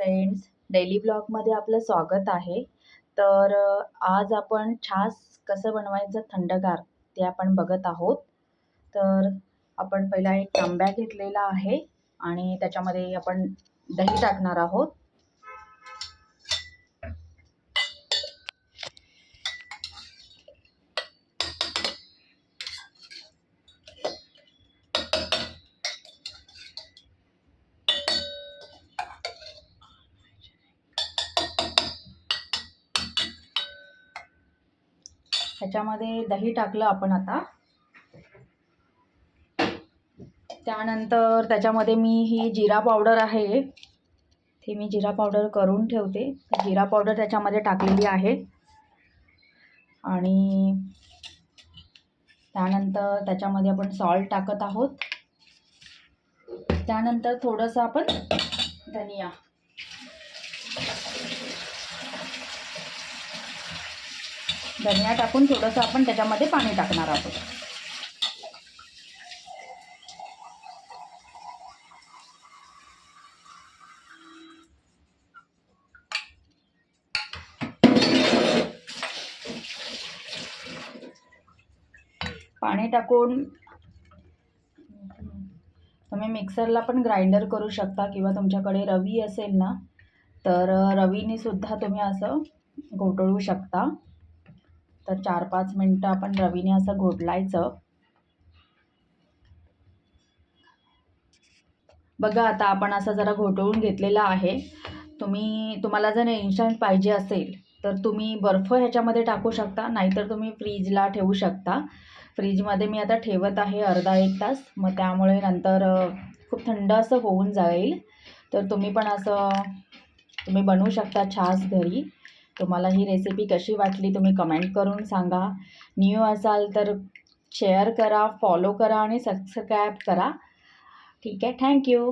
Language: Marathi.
फ्रेंड्स, डेली ब्लॉगमध्ये आपलं स्वागत आहे. तर आज आपण छास कसं बनवायचं थंडगार ते आपण बघत आहोत. तर आपण पहिला एक तांब्या घेतलेला आहे आणि त्याच्यामध्ये आपण दही टाकणार आहोत. ह्याच्यामध्ये दही टाकलं आपण आता. त्यानंतर त्याच्यामध्ये मी ही जिरा पावडर आहे, ते मी जिरा पावडर करून ठेवते. जिरा पावडर त्याच्यामध्ये टाकलेली आहे आणि त्यानंतर त्याच्यामध्ये आपण सॉल्ट टाकत आहोत. त्यानंतर थोडंसं आपण धनिया टाकून थोडंसं आपण त्याच्यामध्ये पाणी टाकणार आहोत. पाणी टाकून तुम्ही मिक्सरला पण ग्राइंडर करू शकता किंवा तुमच्याकडे रवी असेल ना तर रवीने सुद्धा तुम्ही असं घोटळू शकता. तर 4-5 मिनटं आपण रवीने असं घोटलायचं. बघा आता आपण असं जरा घोटळून घेतलेला आहे. तुम्हाला जर इन्स्टंट पाहिजे असेल तर तुम्ही बर्फ ह्याच्यामध्ये टाकू शकता, नाहीतर तुम्ही फ्रीजला ठेवू शकता. फ्रीजमध्ये मी आता ठेवत आहे अर्धा 1 तास, मग त्यामुळे नंतर खूप थंड असं होऊन जाईल. तर तुम्ही पण असं तुम्ही बनवू शकता छास घरी. तुम्हाला ही रेसिपी कशी वाटली तुम्ही कमेंट करून सांगा. न्यू असाल तर शेअर करा, फॉलो करा आणि सबस्क्राईब करा. ठीक आहे, थँक्यू.